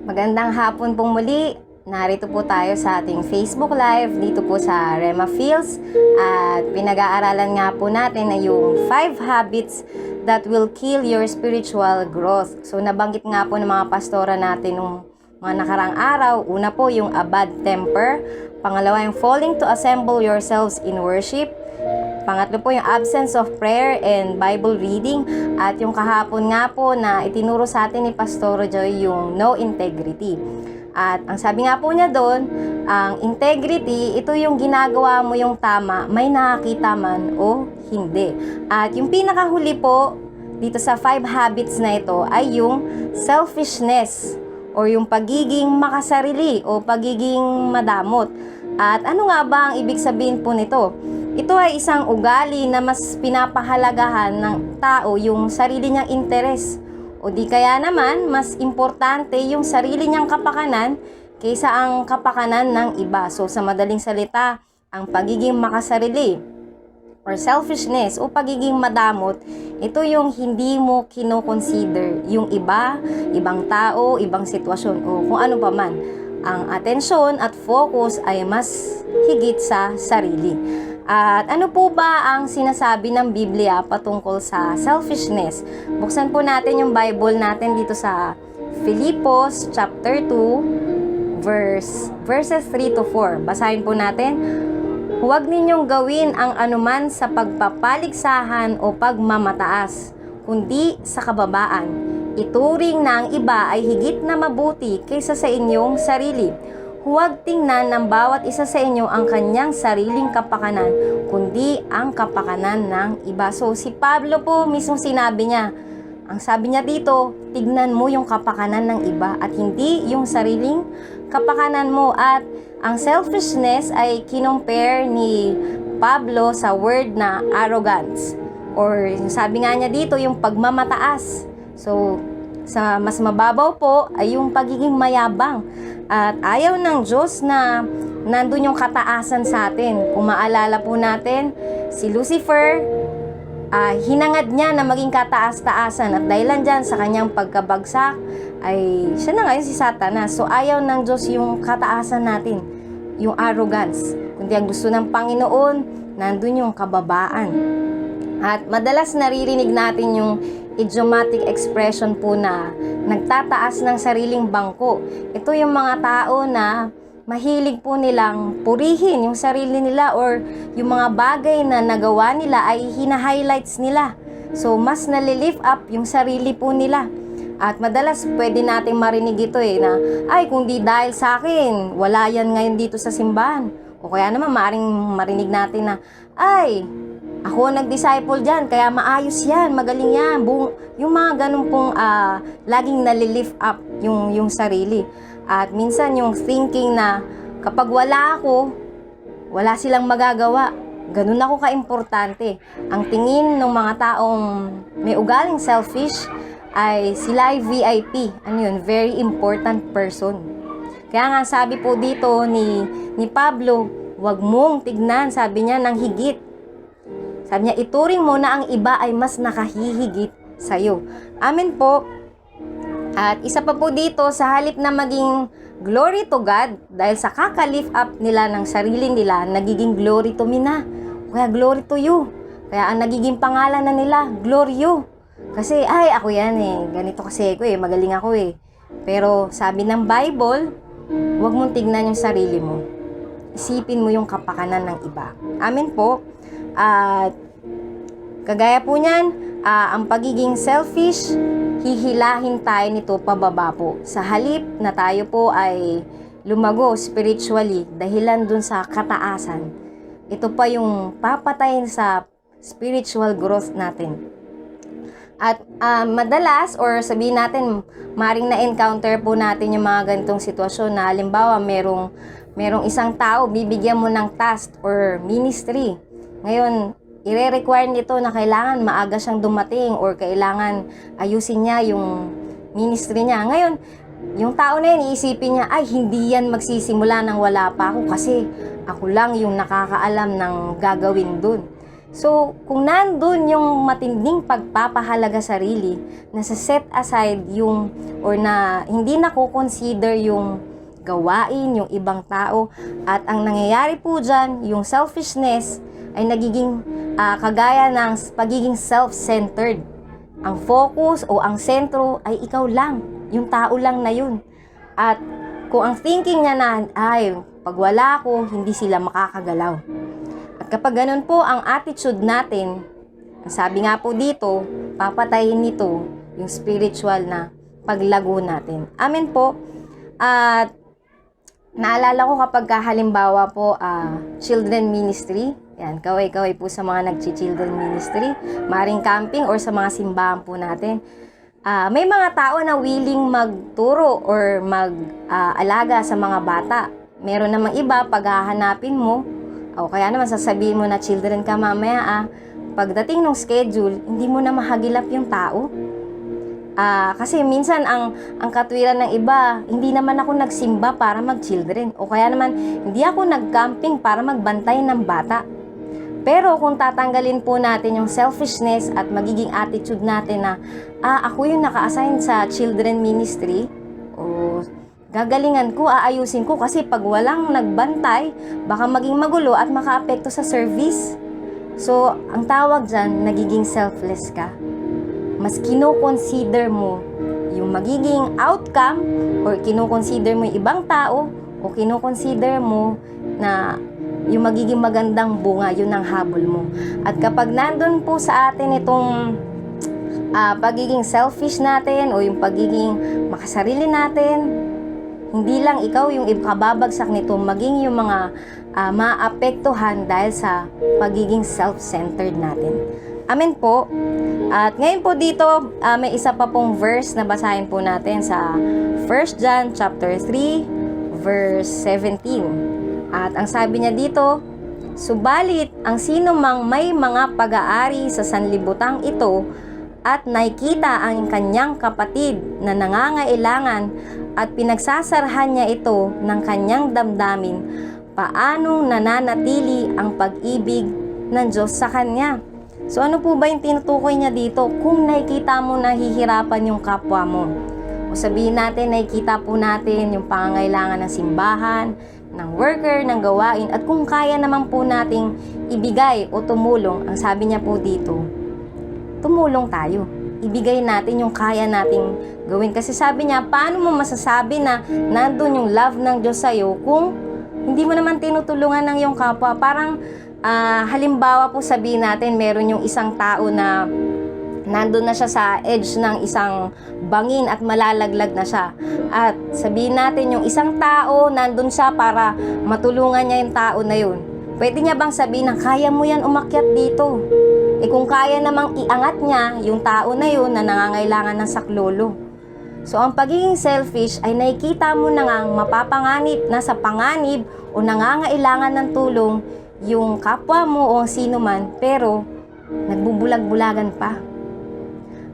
Magandang hapon pong muli. Narito po tayo sa ating Facebook Live dito po sa Rema Fields at pinag-aaralan nga po natin ay yung 5 habits that will kill your spiritual growth. So nabanggit nga po ng mga pastora natin nung mga nakarang araw. Una po yung a bad temper. Pangalawa yung falling to assemble yourselves in worship. Pangatlo po yung absence of prayer and Bible reading. At yung kahapon nga po na itinuro sa atin ni Pastor Joy yung no integrity. At ang sabi nga po niya doon, ang integrity, ito yung ginagawa mo yung tama, may nakakita man o hindi. At yung pinakahuli po dito sa 5 habits na ito ay yung selfishness o yung pagiging makasarili o pagiging madamot. At ano nga ba ang ibig sabihin po nito? Ito ay isang ugali na mas pinapahalagahan ng tao yung sarili niyang interes. O di kaya naman, mas importante yung sarili niyang kapakanan kaysa ang kapakanan ng iba. So sa madaling salita, ang pagiging makasarili or selfishness o pagiging madamot, ito yung hindi mo kino-consider yung iba, ibang tao, ibang sitwasyon o kung ano pa man. Ang atensyon at focus ay mas higit sa sarili. At ano po ba ang sinasabi ng Biblia patungkol sa selfishness? Buksan po natin yung Bible natin dito sa Filipos chapter 2 verses 3 to 4. Basahin po natin. Huwag ninyong gawin ang anuman sa pagpapaligsahan o pagmamataas, kundi sa kababaan. Ituring na ang iba ay higit na mabuti kaysa sa inyong sarili. Huwag tingnan ng bawat isa sa inyo ang kanyang sariling kapakanan, kundi ang kapakanan ng iba. So, si Pablo po mismo sinabi niya, ang sabi niya dito, tignan mo yung kapakanan ng iba at hindi yung sariling kapakanan mo. At ang selfishness ay kinompare ni Pablo sa word na arrogance. Or sabi nga niya dito, yung pagmamataas. So, sa mas mababaw po ay yung pagiging mayabang. At ayaw ng Diyos na nandun yung kataasan sa atin. Kung maalala po natin, si Lucifer, hinangad niya na maging kataas-taasan. At dahilan dyan sa kanyang pagkabagsak, ay siya na ngayon si Satanas. So ayaw ng Diyos yung kataasan natin, yung arrogance. Kundi ang gusto ng Panginoon, nandun yung kababaan. At madalas naririnig natin yung idiomatic expression po na nagtataas ng sariling bangko. Ito yung mga tao na mahilig po nilang purihin yung sarili nila or yung mga bagay na nagawa nila ay hina-highlights nila. So, mas nalilift up yung sarili po nila. At madalas pwede nating marinig ito na, ay kung di dahil sa akin, wala yan ngayon dito sa simbahan. O kaya naman maaaring marinig natin na, ay, ako nag-disciple dyan, kaya maayos yan, magaling yan. Yung mga ganun pong laging nalilift up yung sarili. At minsan yung thinking na kapag wala ako, wala silang magagawa. Ganun ako ka-importante. Ang tingin ng mga taong may ugaling selfish ay sila ay VIP. Ano yun? Very important person. Kaya nga sabi po dito ni Pablo, wag mong tignan, sabi niya, ng higit. Sabi niya, ituring mo na ang iba ay mas nakahihigit sa'yo. Amen po. At isa pa po dito, sa halip na maging glory to God, dahil sa kaka-lift up nila ng sarili nila, nagiging glory to me na. Kaya glory to you. Kaya ang nagiging pangalan na nila, glory you. Kasi, ay, ako yan ganito kasi ako magaling ako Pero sabi ng Bible, huwag mong tignan yung sarili mo. Isipin mo yung kapakanan ng iba. Amen po. At kagaya po niyan, ang pagiging selfish, hihilahin tayo nito pababa po. Sa halip na tayo po ay lumago spiritually dahilan dun sa kataasan. Ito pa yung papatayin sa spiritual growth natin. At madalas or sabihin natin, maring na-encounter po natin yung mga ganitong sitwasyon na halimbawa merong isang tao, bibigyan mo ng task or ministry. Ngayon, i-require nito na kailangan maaga siyang dumating or kailangan ayusin niya yung ministry niya. Ngayon, yung tao na yun, iisipin niya, ay, hindi yan magsisimula nang wala pa ako kasi ako lang yung nakakaalam ng gagawin dun. So, kung nandun yung matinding pagpapahalaga sarili, na sa set aside yung, or na hindi na consider yung gawain, yung ibang tao, at ang nangyayari po dyan, yung selfishness, ay nagiging kagaya ng pagiging self-centered. Ang focus o ang sentro ay ikaw lang, yung tao lang na yun. At kung ang thinking niya na, ay, pag wala ako, hindi sila makakagalaw. At kapag ganun po ang attitude natin, sabi nga po dito, papatayin nito yung spiritual na paglago natin. Amen po. At naalala ko kapag halimbawa po, children ministry, yan, kaway-kaway po sa mga nag-children ministry, maring camping or sa mga simbahan po natin. May mga tao na willing magturo or mag-alaga sa mga bata. Meron namang iba, pag hahanapin mo, o kaya naman sasabihin mo na children ka mamaya, pagdating ng schedule, hindi mo na mahagilap yung tao. Kasi minsan ang katwiran ng iba, hindi naman ako nagsimba para mag-children. O kaya naman, hindi ako nag-camping para magbantay ng bata. Pero kung tatanggalin po natin yung selfishness at magiging attitude natin na, ako yung naka-assign sa children ministry, o gagalingan ko, aayusin ko kasi pag walang nagbantay, baka maging magulo at makaapekto sa service. So, ang tawag dyan, nagiging selfless ka. Mas kino-consider mo yung magiging outcome or kino-consider mo yung ibang tao o kino-consider mo na yung magiging magandang bunga, yun ang habol mo. At kapag nandun po sa atin itong pagiging selfish natin o yung pagiging makasarili natin, hindi lang ikaw yung kababagsak nito, maging yung mga maapektuhan dahil sa pagiging self-centered natin. Amen po. At ngayon po dito, may isa pa pong verse na basahin po natin sa 1 John chapter 3, verse 17. At ang sabi niya dito, subalit ang sino mang may mga pag-aari sa sanlibutang ito at nakikita ang kanyang kapatid na nangangailangan at pinagsasarahan niya ito ng kanyang damdamin, paanong nananatili ang pag-ibig ng Diyos sa kanya? So ano po ba yung tinutukoy niya dito? Kung nakikita mo nahihirapan yung kapwa mo, o sabihin natin nakikita po natin yung pangangailangan ng simbahan, ng worker, ng gawain, at kung kaya naman po nating ibigay o tumulong, ang sabi niya po dito, tumulong tayo. Ibigay natin yung kaya nating gawin. Kasi sabi niya, paano mo masasabi na nandun yung love ng Diyos sa'yo kung hindi mo naman tinutulungan ng iyong kapwa? Parang halimbawa po sabihin natin, meron yung isang tao na nandun na siya sa edge ng isang bangin at malalaglag na siya. At sabihin natin yung isang tao, nandun siya para matulungan niya yung tao na yun. Pwede niya bang sabihin na kaya mo yan umakyat dito? Kung kaya namang iangat niya yung tao na yun na nangangailangan ng saklolo. So ang pagiging selfish ay nakikita mo na ngang mapapanganib, nasa panganib o nangangailangan ng tulong yung kapwa mo o sino man, pero nagbubulag-bulagan pa.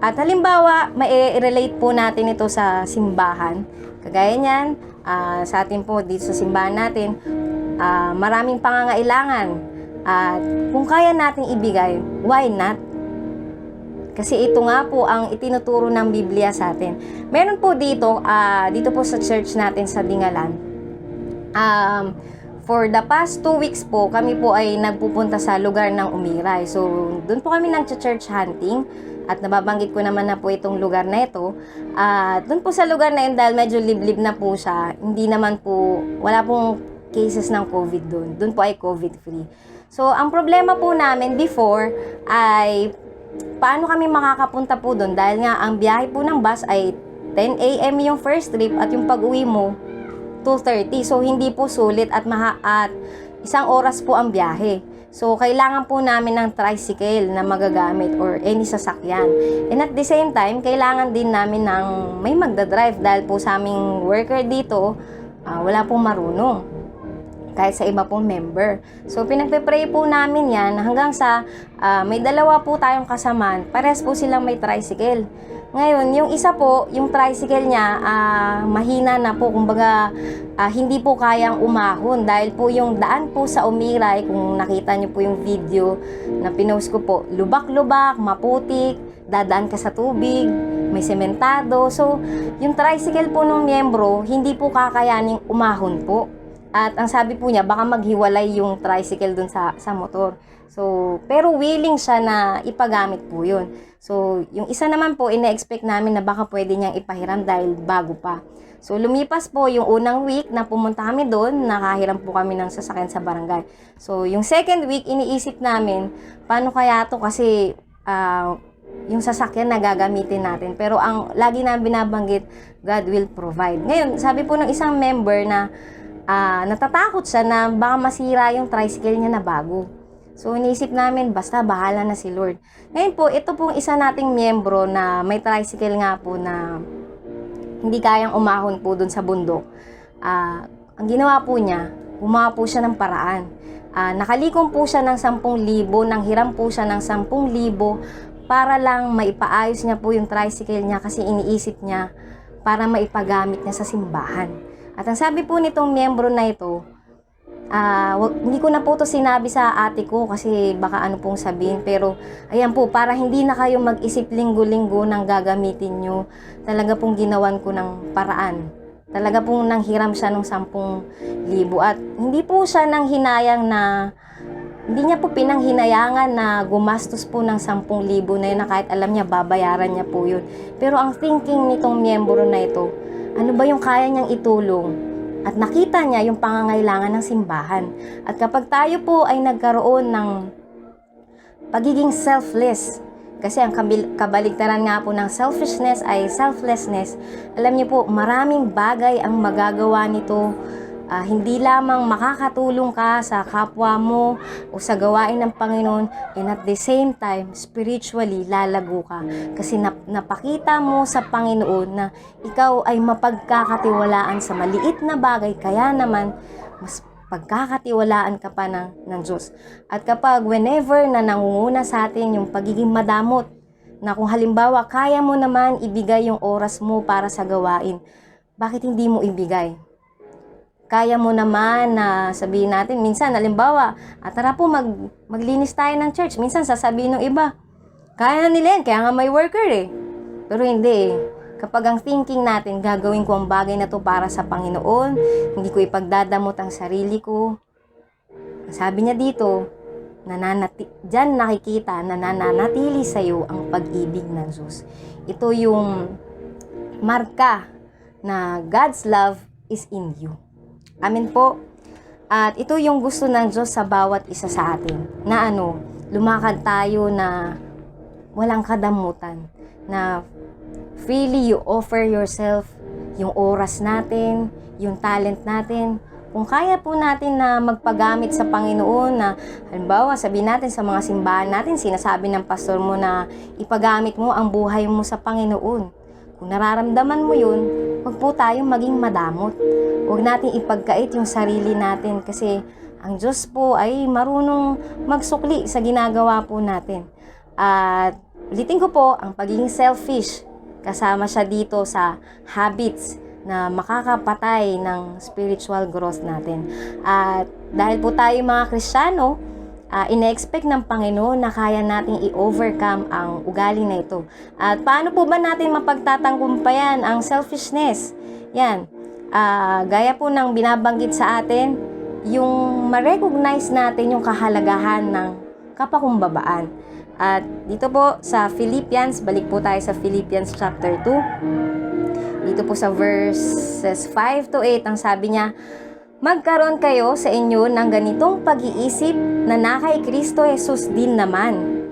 At halimbawa, mai-relate po natin ito sa simbahan. Kagaya niyan, sa atin po dito sa simbahan natin, maraming pangangailangan. At kung kaya nating ibigay, why not? Kasi ito nga po ang itinuturo ng Biblia sa atin. Meron po dito, dito po sa church natin sa Dingalan, for the past 2 weeks po, kami po ay nagpupunta sa lugar ng Umiray. So, doon po kami nag-church hunting. At nababanggit ko naman na po itong lugar na ito. Doon po sa lugar na yun, dahil medyo liblib na po siya, hindi naman po, wala pong cases ng COVID doon. Doon po ay COVID-free. So, ang problema po namin before ay paano kami makakapunta po doon? Dahil nga, ang biyahe po ng bus ay 10 a.m. yung first trip at yung pag-uwi mo, 2:30. So, hindi po sulit at isang oras po ang biyahe. So, kailangan po namin ng tricycle na magagamit or any sasakyan. And at the same time, kailangan din namin ng may magdadrive dahil po sa aming worker dito, wala pong marunong. kahit sa iba pong member. So, pinagpe-pray po namin yan hanggang sa may dalawa po tayong kasamaan, pares po silang may tricycle. Ngayon, yung isa po, yung tricycle niya, mahina na po, kumbaga, hindi po kayang umahon dahil po yung daan po sa Umiray, kung nakita niyo po yung video na pinost ko po, lubak-lubak, maputik, dadaan ka sa tubig, may sementado. So, yung tricycle po ng miyembro, hindi po kakayaning umahon po. At ang sabi po niya, baka maghiwalay yung tricycle dun sa motor. So, pero willing siya na ipagamit po yun. So, yung isa naman po, ina-expect namin na baka pwede niyang ipahiram dahil bago pa. So, lumipas po yung unang week na pumunta kami doon, nakahiram po kami ng sasakyan sa barangay. So, yung second week, iniisip namin, paano kaya to kasi yung sasakyan na gagamitin natin. Pero ang lagi namin binabanggit, God will provide. Ngayon, sabi po ng isang member na natatakot siya na baka masira yung tricycle niya na bago. So, iniisip namin, basta bahala na si Lord. Ngayon po, ito pong isa nating miyembro na may tricycle nga po na hindi kayang umahon po dun sa bundok. Ang ginawa po niya, gumawa po siya ng paraan. Nakalikom po siya ng 10,000, nanghiram po siya ng 10,000 para lang maipaayos niya po yung tricycle niya kasi iniisip niya para maipagamit niya sa simbahan. At ang sabi po nitong miyembro na ito, hindi ko na po to sinabi sa ate ko kasi baka ano pong sabihin, pero ayan po, para hindi na kayo mag-isip linggo-linggo ng gagamitin nyo, talaga pong ginawan ko ng paraan. Talaga pong nanghiram siya ng 10,000 at hindi po siya nang hinayang na, hindi niya po pinanghinayangan na gumastos po ng 10,000 na yun na kahit alam niya babayaran niya po yun. Pero ang thinking nitong miyembro na ito, ano ba yung kaya niyang itulong? At nakita niya yung pangangailangan ng simbahan. At kapag tayo po ay nagkaroon ng pagiging selfless, kasi ang kabaligtaran nga po ng selfishness ay selflessness, alam niyo po, maraming bagay ang magagawa nito. Hindi lamang makakatulong ka sa kapwa mo o sa gawain ng Panginoon, and at the same time, spiritually, lalago ka. Kasi napakita mo sa Panginoon na ikaw ay mapagkakatiwalaan sa maliit na bagay, kaya naman, mas pagkakatiwalaan ka pa ng Diyos. At kapag whenever na nangunguna sa atin yung pagiging madamot, na kung halimbawa, kaya mo naman ibigay yung oras mo para sa gawain, bakit hindi mo ibigay? Kaya mo naman na sabihin natin, minsan, halimbawa, tara po maglinis tayo ng church. Minsan sasabihin ng iba, kaya na nila yan, kaya nga may worker eh. Pero hindi eh. Kapag ang thinking natin, gagawin ko ang bagay na to para sa Panginoon, hindi ko ipagdadamot ang sarili ko. Sabi niya dito, diyan nakikita na nananatili sa iyo ang pag-ibig ng Diyos. Ito yung marka na God's love is in you. Amen po. At ito yung gusto ng Diyos sa bawat isa sa atin. Na lumakad tayo na walang kadamutan. Na freely you offer yourself, yung oras natin, yung talent natin. Kung kaya po natin na magpagamit sa Panginoon na, halimbawa, sabihin natin sa mga simbahan natin, sinasabi ng pastor mo na ipagamit mo ang buhay mo sa Panginoon. Kung nararamdaman mo yun, huwag po tayong maging madamot. Huwag natin ipagkait yung sarili natin kasi ang Diyos po ay marunong magsukli sa ginagawa po natin. At ulitin ko po, ang pagiging selfish, kasama siya dito sa habits na makakapatay ng spiritual growth natin. At dahil po tayo mga Kristiyano, ina-expect ng Panginoon na kaya nating i-overcome ang ugali na ito. At paano po ba natin mapagtatanggumpayan ang selfishness? Yan. Gaya po ng binabanggit sa atin, yung ma-recognize natin yung kahalagahan ng kapakumbabaan. At dito po sa Philippians, balik po tayo sa Philippians chapter 2. Dito po sa verses 5 to 8, ang sabi niya, magkaroon kayo sa inyo ng ganitong pag-iisip na na kay Kristo Jesus din naman,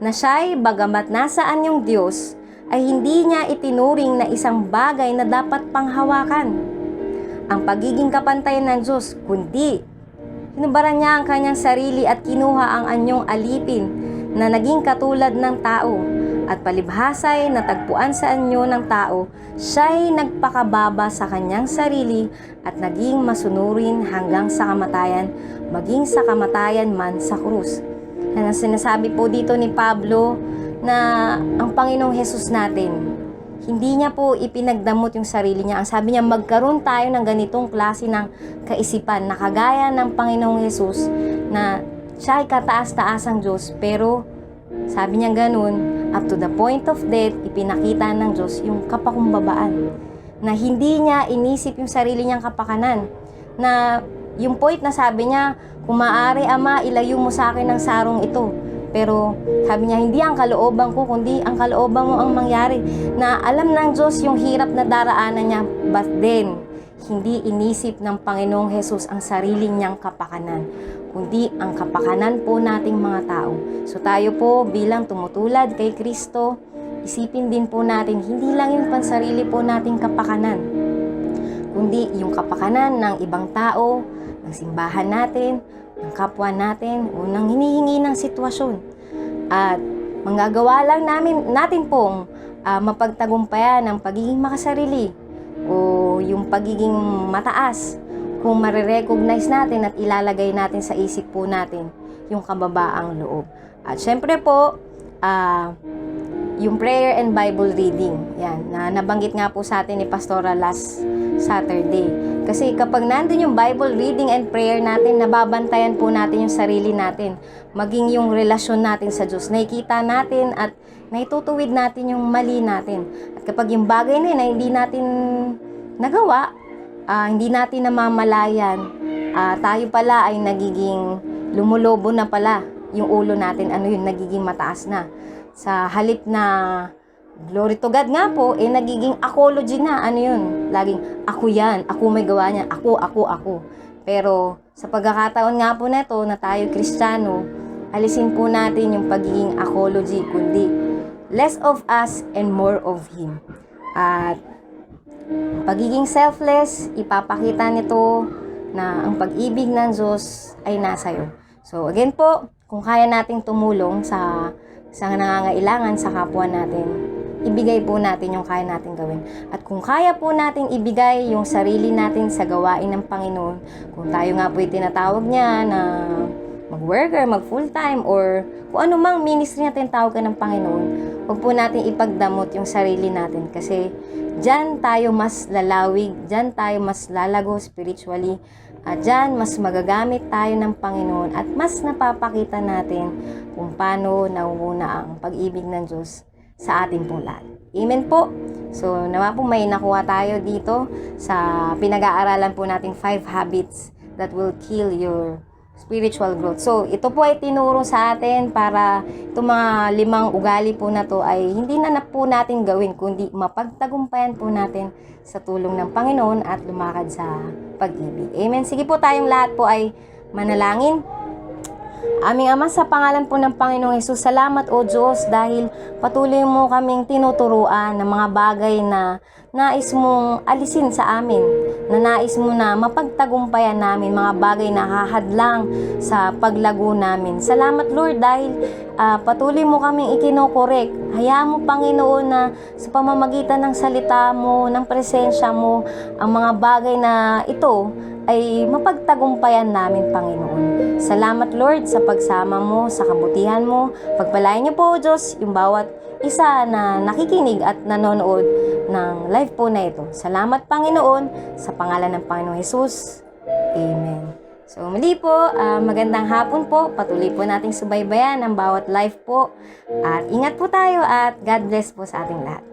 na siya'y bagamat nasaan yung Diyos, ay hindi niya itinuring na isang bagay na dapat panghawakan ang pagiging kapantayan ng Diyos, kundi hinubaran niya ang kanyang sarili at kinuha ang anyong alipin na naging katulad ng tao at palibhasa'y natagpuan sa anyo ng tao, siya'y nagpakababa sa kanyang sarili at naging masunurin hanggang sa kamatayan, maging sa kamatayan man sa krus. Yan ang sinasabi po dito ni Pablo na ang Panginoong Hesus natin, hindi niya po ipinagdamot yung sarili niya. Ang sabi niya, magkaroon tayo ng ganitong klase ng kaisipan na kagaya ng Panginoong Hesus na siya ay kataas-taasang Diyos, pero sabi niya ganun, up to the point of death, ipinakita ng Diyos yung kapakumbabaan. Na hindi niya inisip yung sarili niyang kapakanan. Na yung point na sabi niya, kung maaari Ama, ilayo mo sa akin ang sarong ito. Pero sabi niya, hindi ang kalooban ko, kundi ang kalooban mo ang mangyari. Na alam ng Diyos yung hirap na daraanan niya, but then, hindi inisip ng Panginoong Hesus ang sarili niyang kapakanan, kundi ang kapakanan po nating mga tao. So tayo po bilang tumutulad kay Kristo, isipin din po natin, hindi lang yung pansarili po nating kapakanan, kundi yung kapakanan ng ibang tao, ng simbahan natin, ng kapwa natin, o ng hinihingi ng sitwasyon. At manggagawa lang natin pong mapagtagumpayan ang pagiging makasarili o yung pagiging mataas kung marirecognize natin at ilalagay natin sa isip po natin yung kababaang loob. At syempre po, yung prayer and Bible reading, yan, na nabanggit nga po sa atin ni Pastora last Saturday. Kasi kapag nandun yung Bible reading and prayer natin, nababantayan po natin yung sarili natin. Maging yung relasyon natin sa Diyos. Nakikita natin at naitutuwid natin yung mali natin. At kapag yung bagay na yun na hindi natin nagawa, hindi natin namamalayan, tayo pala ay nagiging lumulobo na pala yung ulo natin. Ano yun? Nagiging mataas na. Sa halip na glory to God nga po, nagiging apology na. Ano yun? Laging, ako yan. Ako may gawa niya. Ako. Pero, sa pagkakataon nga po na ito, na tayo Kristiyano, alisin po natin yung pagiging apology, kundi less of us and more of Him. At, pagiging selfless, ipapakita nito na ang pag-ibig ng Diyos ay nasa iyo. So, again po, kung kaya nating tumulong sa nangangailangan sa kapwa natin, ibigay po natin yung kaya natin gawin. At kung kaya po natin ibigay yung sarili natin sa gawain ng Panginoon, kung tayo nga po tinatawag niya na mag-worker, mag-full-time, or kung ano mang ministry na tinatawag ng Panginoon, huwag po natin ipagdamot yung sarili natin. Kasi dyan tayo mas lalawig, dyan tayo mas lalago spiritually, at dyan mas magagamit tayo ng Panginoon at mas napapakita natin kung paano nauuna ang pag-ibig ng Diyos sa ating pong lahat. Amen po. So, nawa po may nakuha tayo dito sa pinag-aaralan po nating 5 habits that will kill your spiritual growth. So, ito po ay tinuro sa atin para itong mga 5 ugali po na to ay hindi na po natin gawin, kundi mapagtagumpayan po natin sa tulong ng Panginoon at lumakad sa pag-ibig. Amen. Sige po, tayong lahat po ay manalangin. Aming Ama, sa pangalan po ng Panginoong Hesus, salamat o Diyos dahil patuloy mo kaming tinuturuan ng mga bagay na nais mong alisin sa amin, na nais mo na mapagtagumpayan namin, mga bagay na hahadlang sa paglago namin. Salamat Lord dahil patuloy mo kaming ikinokorek. Hayaan mo Panginoon na sa pamamagitan ng salita mo, ng presensya mo, ang mga bagay na ito ay mapagtagumpayan namin, Panginoon. Salamat, Lord, sa pagsama mo, sa kabutihan mo. Pagpalain niyo po, Diyos, yung bawat isa na nakikinig at nanonood ng live po na ito. Salamat, Panginoon, sa pangalan ng Panginoong Hesus. Amen. So, muli po, magandang hapon po. Patuloy po nating subaybayan ang bawat live po. At ingat po tayo at God bless po sa ating lahat.